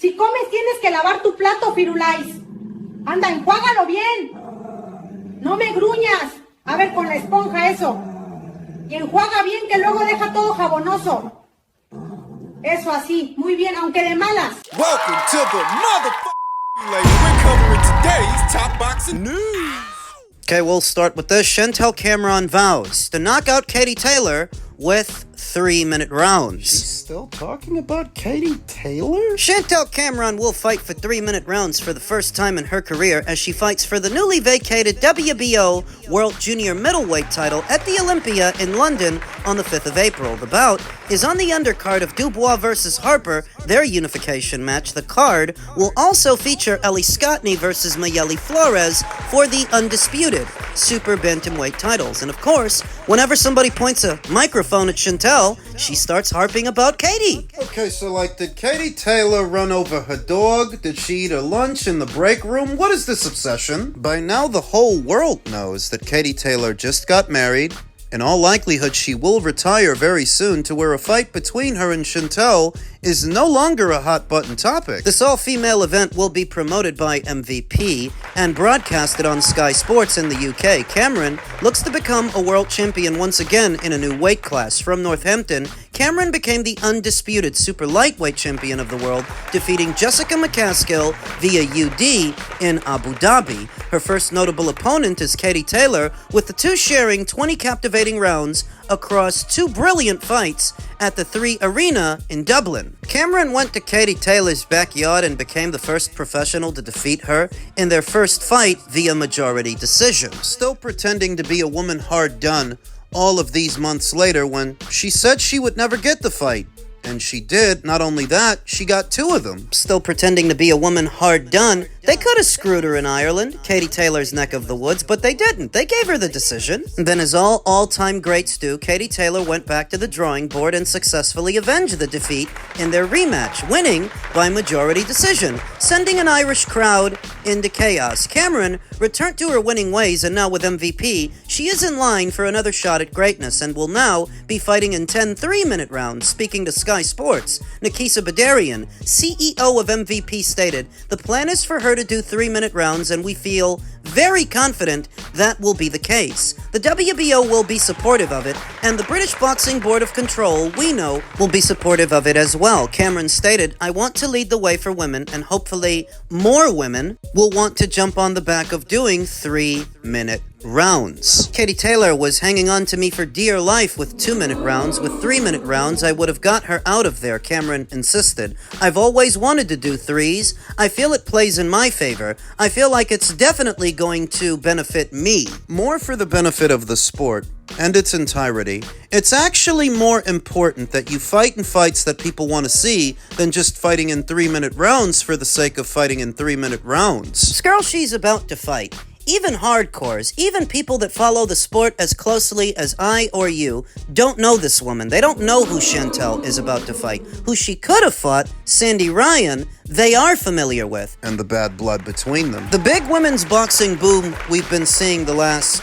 Si comes tienes que lavar tu plato, Firulais. Anda, enjuágalo bien. No me gruñas. A ver, con la esponja eso. Y enjuaga bien que luego deja todo jabonoso. Eso así, muy bien, aunque de malas. Welcome to the motherfucking lady. We're covering today's top boxing news. Okay, we'll start with this. Chantel Cameron vows to knock out Katie Taylor with 3-minute rounds. She's still talking about Katie Taylor? Chantel Cameron will fight for 3-minute rounds for the first time in her career as she fights for the newly vacated WBO World Junior Middleweight title at the Olympia in London on the 5th of April. The bout is on the undercard of Dubois versus Harper, their unification match. The card will also feature Ellie Scottney versus Mayeli Flores for the undisputed super bantamweight titles. And of course, whenever somebody points a microphone at Chantel, she starts harping about Katie. Okay, so did Katie Taylor run over her dog? Did she eat her lunch in the break room? What is this obsession? By now, the whole world knows that Katie Taylor just got married. In all likelihood, she will retire very soon, to where a fight between her and Chantel is no longer a hot-button topic. This all-female event will be promoted by MVP and broadcasted on Sky Sports in the UK. Cameron looks to become a world champion once again in a new weight class. From Northampton, Cameron became the undisputed super lightweight champion of the world, defeating Jessica McCaskill via UD in Abu Dhabi. Her first notable opponent is Katie Taylor, with the two sharing 20 captivating rounds across 2 brilliant fights at the 3 Arena in Dublin. Cameron went to Katie Taylor's backyard and became the first professional to defeat her in their first fight via majority decision. Still pretending to be a woman hard done all of these months later when she said she would never get the fight. And she did. Not only that, she got 2 of them. Still pretending to be a woman hard done. They could have screwed her in Ireland, Katie Taylor's neck of the woods, but they didn't. They gave her the decision. And then, as all-time greats do, Katie Taylor went back to the drawing board and successfully avenged the defeat in their rematch, winning by majority decision, sending an Irish crowd into chaos. Cameron returned to her winning ways, and now with MVP, she is in line for another shot at greatness and will now be fighting in 10 3-minute rounds. Speaking to Sky Sports, Nikisa Badarian, CEO of MVP, stated, "The plan is for her to do 3-minute rounds, and we feel very confident that will be the case. The WBO will be supportive of it, and the British Boxing Board of Control, we know, will be supportive of it as well." Cameron stated, "I want to lead the way for women, and hopefully more women will want to jump on the back of doing 3-minute rounds." Katie Taylor was hanging on to me for dear life with 2-minute rounds. With 3-minute rounds, I would have got her out of there, Cameron insisted. "I've always wanted to do 3s. I feel it plays in my favor. I feel like it's definitely going to benefit me." More for the benefit of the sport and its entirety. It's actually more important that you fight in fights that people want to see than just fighting in 3-minute rounds for the sake of fighting in 3-minute rounds. This girl she's about to fight, even hardcores, even people that follow the sport as closely as I or you, don't know this woman. They don't know who Chantel is about to fight. Who she could have fought, Sandy Ryan, they are familiar with. And the bad blood between them. The big women's boxing boom we've been seeing the last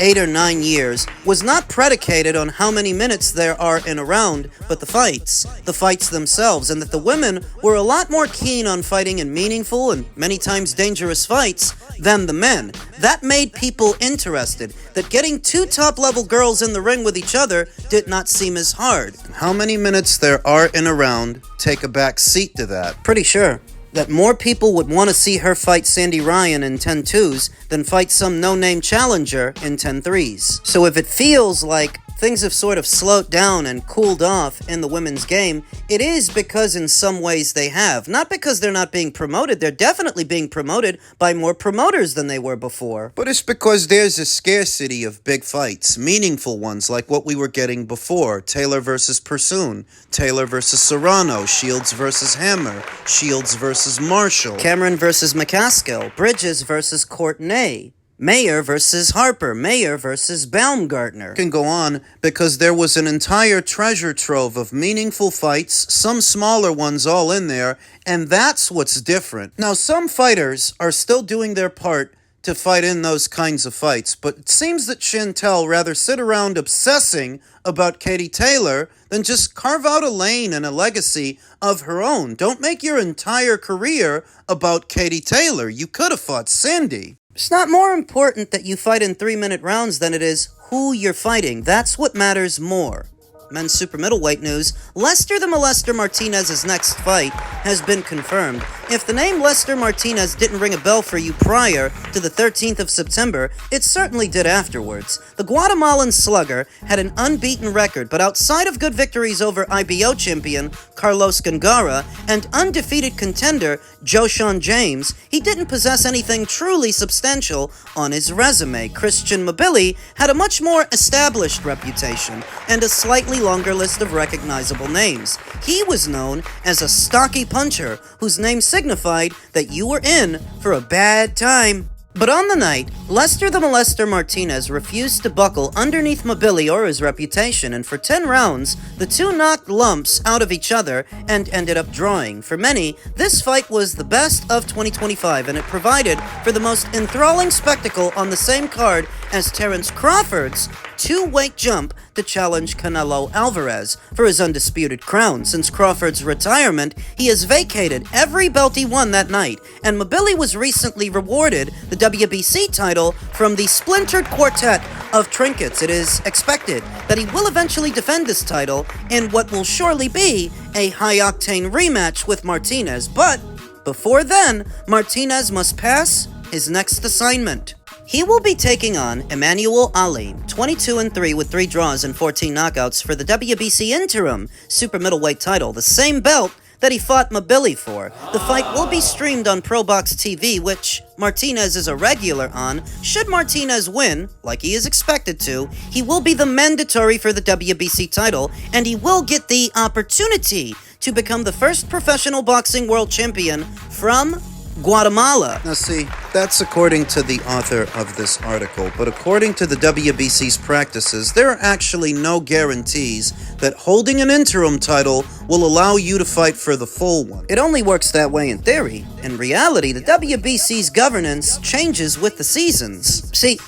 8 or 9 years was not predicated on how many minutes there are in a round, but the fights themselves, and that the women were a lot more keen on fighting in meaningful and many times dangerous fights than the men. That made people interested, that getting 2 top-level girls in the ring with each other did not seem as hard. And how many minutes there are in a round take a back seat to that. Pretty sure that more people would want to see her fight Sandy Ryan in 10 2s than fight some no-name challenger in 10 3s. So if it feels like things have sort of slowed down and cooled off in the women's game, it is because in some ways they have. Not because they're not being promoted. They're definitely being promoted by more promoters than they were before. But it's because there's a scarcity of big fights, meaningful ones like what we were getting before. Taylor versus Pursoon, Taylor versus Serrano, Shields versus Hammer, Shields versus Marshall, Cameron versus McCaskill, Bridges versus Courtenay, Mayer versus Harper, Mayer versus Baumgartner. Can go on because there was an entire treasure trove of meaningful fights, some smaller ones all in there, and that's what's different. Now, some fighters are still doing their part to to fight in those kinds of fights, but it seems that Chantel rather sit around obsessing about Katie Taylor than just carve out a lane and a legacy of her own. Don't make your entire career about Katie Taylor. You could have fought Sandy. It's not more important that you fight in 3-minute rounds than it is who you're fighting. That's what matters more. Men's super middleweight news, Lester the Molester Martinez's next fight has been confirmed. If the name Lester Martinez didn't ring a bell for you prior to the 13th of September, it certainly did afterwards. The Guatemalan slugger had an unbeaten record, but outside of good victories over IBO champion Carlos Gongara and undefeated contender Joshawn James, he didn't possess anything truly substantial on his resume. Christian Mbilli had a much more established reputation and a slightly longer list of recognizable names. He was known as a stocky puncher whose name signified that you were in for a bad time. But on the night, Lester the Molester Martinez refused to buckle underneath Mbilli or his reputation, and for 10 rounds, the two knocked lumps out of each other and ended up drawing. For many, this fight was the best of 2025, and it provided for the most enthralling spectacle on the same card as Terence Crawford's two-weight jump to challenge Canelo Alvarez for his undisputed crown. Since Crawford's retirement, he has vacated every belt he won that night, and Mbilli was recently rewarded the WBC title from the splintered quartet of trinkets. It is expected that he will eventually defend this title in what will surely be a high-octane rematch with Martinez, but before then, Martinez must pass his next assignment. He will be taking on Emmanuel Aleem, 22-3 with 3 draws and 14 knockouts for the WBC interim super middleweight title, the same belt that he fought Mbilli for. The fight will be streamed on ProBox TV, which Martinez is a regular on. Should Martinez win, like he is expected to, he will be the mandatory for the WBC title, and he will get the opportunity to become the first professional boxing world champion from Guatemala. Now see, that's according to the author of this article, but according to the WBC's practices, there are actually no guarantees that holding an interim title will allow you to fight for the full one. It only works that way in theory. In reality, the WBC's governance changes with the seasons. See,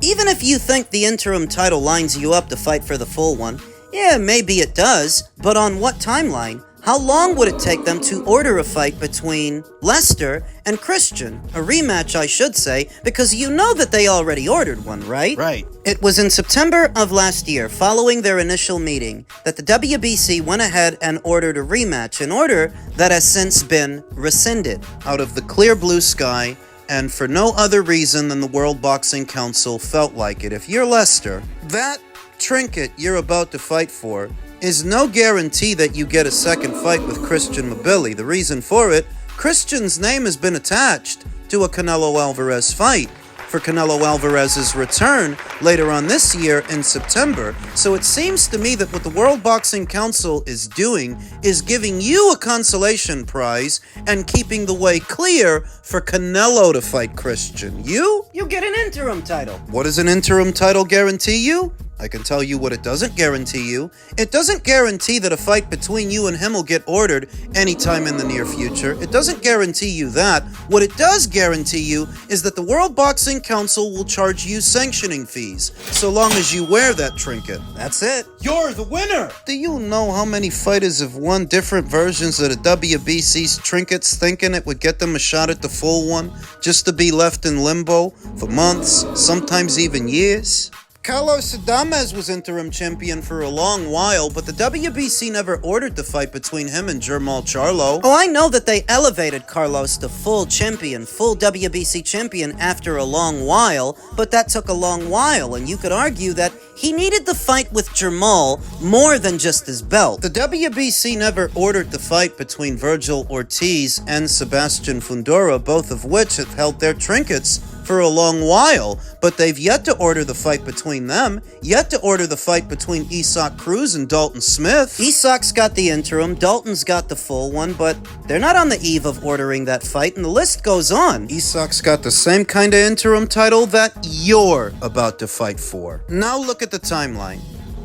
even if you think the interim title lines you up to fight for the full one, yeah, maybe it does, but on what timeline? How long would it take them to order a fight between Lester and Christian? A rematch, I should say, because you know that they already ordered one, right? Right. It was in September of last year, following their initial meeting, that the WBC went ahead and ordered a rematch, an order that has since been rescinded. Out of the clear blue sky, and for no other reason than the World Boxing Council felt like it. If you're Lester, that trinket you're about to fight for is no guarantee that you get a second fight with Christian Mbilli. The reason for it, Christian's name has been attached to a Canelo Alvarez fight for Canelo Alvarez's return later on this year in September. So it seems to me that what the World Boxing Council is doing is giving you a consolation prize and keeping the way clear for Canelo to fight Christian. You get an interim title. What does an interim title guarantee you? I can tell you what it doesn't guarantee you. It doesn't guarantee that a fight between you and him will get ordered anytime in the near future. It doesn't guarantee you that. What it does guarantee you is that the World Boxing Council will charge you sanctioning fees, so long as you wear that trinket. That's it. You're the winner! Do you know how many fighters have won different versions of the WBC's trinkets thinking it would get them a shot at the full one, just to be left in limbo for months, sometimes even years? Carlos Adames was interim champion for a long while, but the WBC never ordered the fight between him and Jermall Charlo. Oh, I know that they elevated Carlos to full champion, full WBC champion after a long while, but that took a long while, and you could argue that he needed the fight with Jermall more than just his belt. The WBC never ordered the fight between Virgil Ortiz and Sebastian Fundora, both of which have held their trinkets for a long while, but they've yet to order the fight between them, yet to order the fight between Isaac Cruz and Dalton Smith. Isaac's got the interim, Dalton's got the full one, but they're not on the eve of ordering that fight, and the list goes on. Isaac's got the same kind of interim title that you're about to fight for. Now look at the timeline.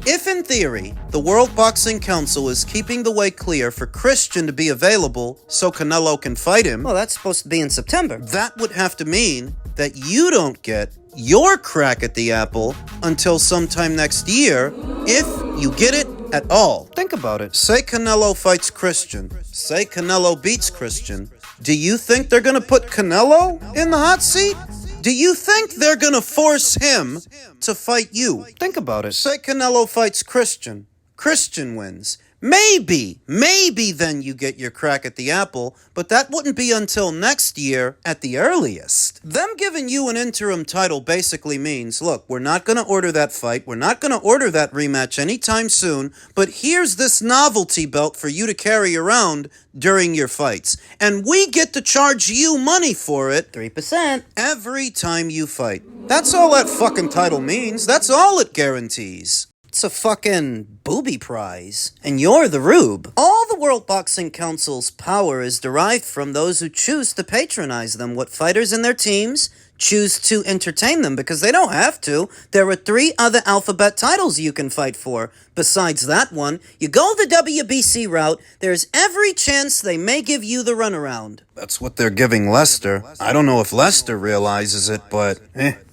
If in theory, the World Boxing Council is keeping the way clear for Christian to be available so Canelo can fight him, Well, that's supposed to be in September. that would have to mean that you don't get your crack at the apple until sometime next year, if you get it at all. Think about it. Say Canelo fights Christian. Say Canelo beats Christian. Do you think they're gonna put Canelo in the hot seat? Do you think they're gonna force him to fight you? Think about it. Say Canelo fights Christian. Christian wins. Maybe then you get your crack at the apple, but that wouldn't be until next year at the earliest. Them giving you an interim title basically means, look, we're not going to order that fight, we're not going to order that rematch anytime soon, but here's this novelty belt for you to carry around during your fights. And we get to charge you money for it 3%. every time you fight. That's all that fucking title means. That's all it guarantees. It's a fucking booby prize. And you're the rube. All the World Boxing Council's power is derived from those who choose to patronize them. What fighters and their teams choose to entertain them, because they don't have to. There are 3 other alphabet titles you can fight for. Besides that one, you go the WBC route, there's every chance they may give you the runaround. That's what they're giving Lester. I don't know if Lester realizes it, but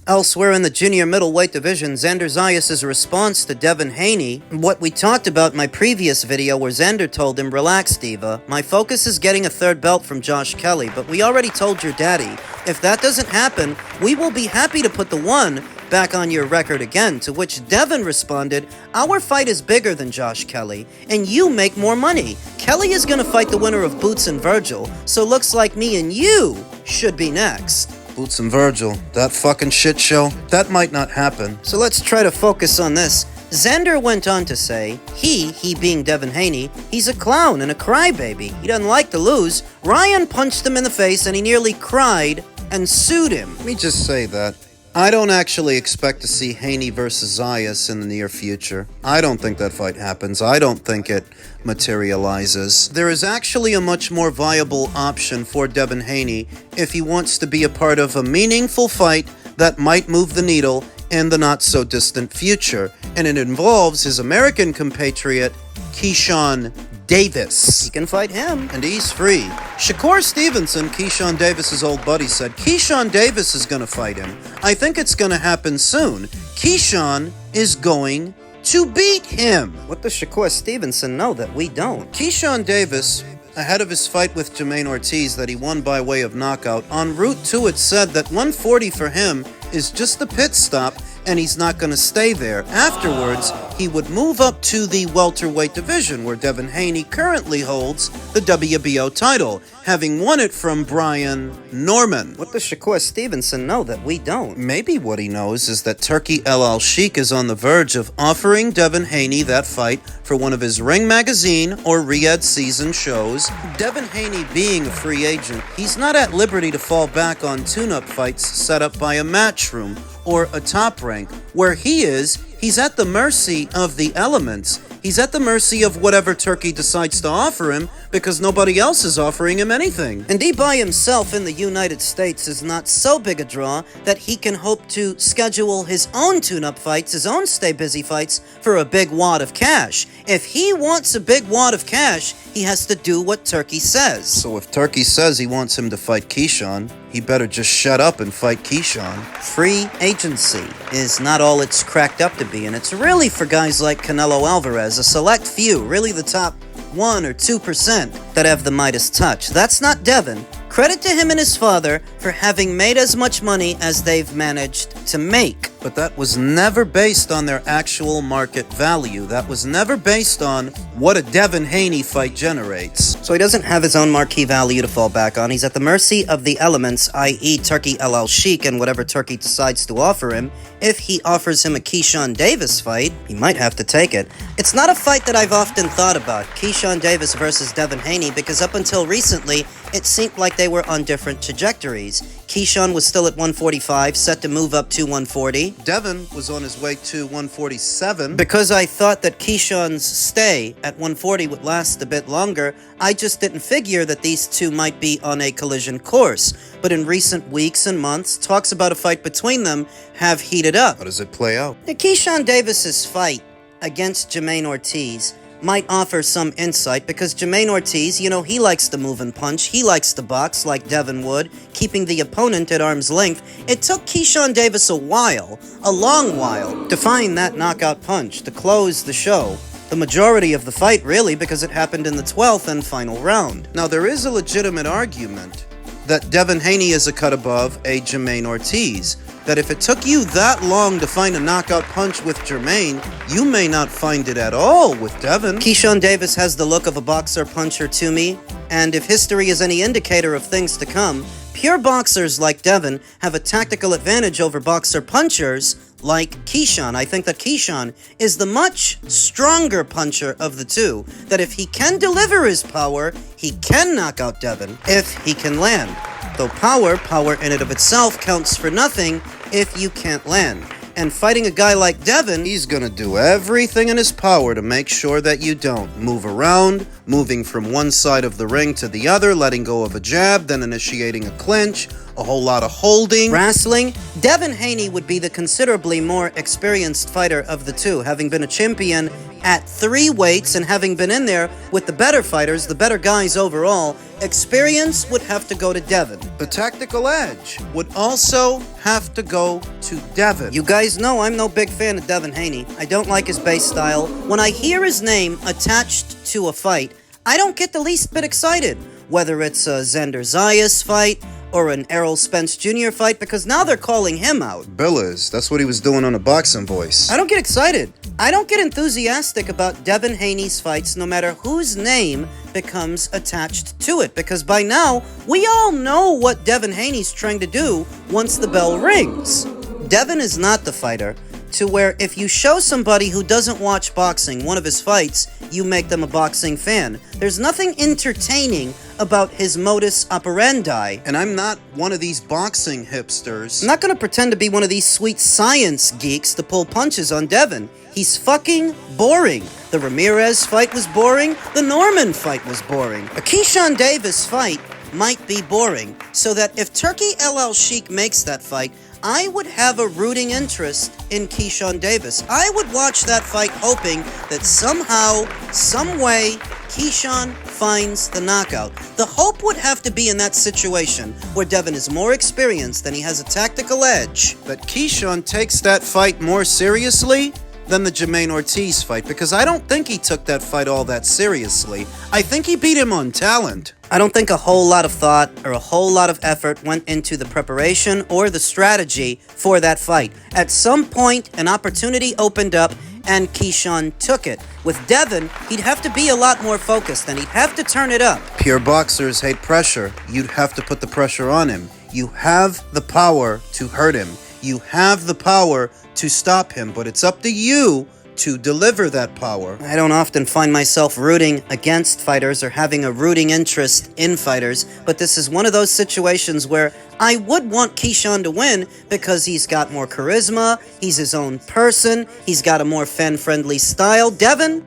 Elsewhere in the junior middleweight division, Xander Zayas' response to Devin Haney, what we talked about in my previous video where Xander told him, relax, Diva, my focus is getting a 3rd belt from Josh Kelly, but we already told your daddy, if that doesn't happen, we will be happy to put the 1 back on your record again, to which Devin responded, our fight is bigger than Josh Kelly, and you make more money. Kelly is gonna fight the winner of Boots and Virgil, so looks like me and you should be next. Boots and Virgil, that fucking shit show, that might not happen. So let's try to focus on this. Xander went on to say, he being Devin Haney, he's a clown and a crybaby. He doesn't like to lose. Ryan punched him in the face and he nearly cried and sued him. Let me just say that I don't actually expect to see Haney versus Zayas in the near future. I don't think that fight happens. I don't think it materializes. There is actually a much more viable option for Devin Haney if he wants to be a part of a meaningful fight that might move the needle in the not-so-distant future. And it involves his American compatriot, Keyshawn Davis. He can fight him. And he's free. Shakur Stevenson, Keyshawn Davis's old buddy, said Keyshawn Davis is going to fight him. I think it's going to happen soon. Keyshawn is going to beat him. What does Shakur Stevenson know that we don't? Keyshawn Davis, ahead of his fight with Jermaine Ortiz that he won by way of knockout, en route to it said that 140 for him is just a pit stop and he's not going to stay there. Afterwards, he would move up to the welterweight division where Devin Haney currently holds the WBO title, having won it from Brian Norman. What does Shakur Stevenson know that we don't? Maybe what he knows is that Turkey El Al Sheikh is on the verge of offering Devin Haney that fight for one of his Ring Magazine or Riyadh season shows. Devin Haney being a free agent, he's not at liberty to fall back on tune-up fights set up by a Matchroom or a Top Rank. Where he is, he's at the mercy of the elements. He's at the mercy of whatever Turkey decides to offer him because nobody else is offering him anything. And he by himself in the United States is not so big a draw that he can hope to schedule his own tune-up fights, his own stay-busy fights, for a big wad of cash. If he wants a big wad of cash, he has to do what Turkey says. So if Turkey says he wants him to fight Keyshawn, he better just shut up and fight Keyshawn. Free agency is not all it's cracked up to be, and it's really for guys like Canelo Alvarez, a select few, really the top 1 or 2% that have the Midas touch. That's not Devin. Credit to him and his father for having made as much money as they've managed to make. But that was never based on their actual market value. That was never based on what a Devin Haney fight generates. So he doesn't have his own marquee value to fall back on. He's at the mercy of the elements, i.e. Turkey El Al Sheikh and whatever Turkey decides to offer him. If he offers him a Keyshawn Davis fight, he might have to take it. It's not a fight that I've often thought about, Keyshawn Davis versus Devin Haney, because up until recently, it seemed like they were on different trajectories. Keyshawn was still at 145, set to move up to 140. Devin was on his way to 147. Because I thought that Keyshawn's stay at 140 would last a bit longer, I just didn't figure that these two might be on a collision course. But in recent weeks and months, talks about a fight between them have heated up. How does it play out? The Keyshawn Davis's fight against Jermaine Ortiz might offer some insight because Jermaine Ortiz, you know, he likes to move and punch. He likes to box like Devin would, keeping the opponent at arm's length. It took Keyshawn Davis a long while, to find that knockout punch, to close the show. The majority of the fight, really, because it happened in the 12th and final round. Now, there is a legitimate argument that Devin Haney is a cut above a Jermaine Ortiz. That if it took you that long to find a knockout punch with Jermaine, you may not find it at all with Devin. Keyshawn Davis has the look of a boxer-puncher to me, and if history is any indicator of things to come, pure boxers like Devin have a tactical advantage over boxer-punchers like Keyshawn. I think that Keyshawn is the much stronger puncher of the two, that if he can deliver his power, he can knock out Devin if he can land. Though power in and of itself counts for nothing if you can't land. And fighting a guy like Devin, he's gonna do everything in his power to make sure that you don't move around, moving from one side of the ring to the other, letting go of a jab, then initiating a clinch, a whole lot of holding. Wrestling. Devin Haney would be the considerably more experienced fighter of the two, having been a champion at 3 weights and having been in there with the better fighters, the better guys overall. Experience would have to go to Devin. The tactical edge would also have to go to Devin. You guys know I'm no big fan of Devin Haney. I don't like his base style. When I hear his name attached to a fight, I don't get the least bit excited. Whether it's a Zayas fight or an Errol Spence Jr. fight, because now they're calling him out. Billis, that's what he was doing on a Boxing Voice. I don't get excited. I don't get enthusiastic about Devin Haney's fights no matter whose name becomes attached to it, because by now, we all know what Devin Haney's trying to do once the bell rings. Devin is not the fighter to where if you show somebody who doesn't watch boxing one of his fights, you make them a boxing fan. There's nothing entertaining about his modus operandi. And I'm not one of these boxing hipsters. I'm not gonna pretend to be one of these sweet science geeks to pull punches on Devin. He's fucking boring. The Ramirez fight was boring. The Norman fight was boring. A Keyshawn Davis fight might be boring, so that if Turkey LL Sheik makes that fight, I would have a rooting interest in Keyshawn Davis. I would watch that fight hoping that somehow, some way, Keyshawn finds the knockout. The hope would have to be in that situation where Devin is more experienced and he has a tactical edge. That Keyshawn takes that fight more seriously than the Jermaine Ortiz fight, because I don't think he took that fight all that seriously. I think he beat him on talent. I don't think a whole lot of thought or a whole lot of effort went into the preparation or the strategy for that fight. At some point, an opportunity opened up and Keyshawn took it. With Devin, he'd have to be a lot more focused and he'd have to turn it up. Pure boxers hate pressure. You'd have to put the pressure on him. You have the power to hurt him. You have the power to stop him, but it's up to you to deliver that power. I don't often find myself rooting against fighters or having a rooting interest in fighters, but this is one of those situations where I would want Keyshawn to win because he's got more charisma, he's his own person, he's got a more fan-friendly style. Devin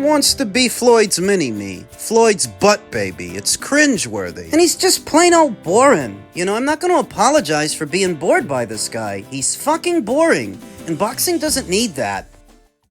wants to be Floyd's mini-me, Floyd's butt baby. It's cringeworthy. And he's just plain old boring. You know, I'm not going to apologize for being bored by this guy. He's fucking boring, and boxing doesn't need that.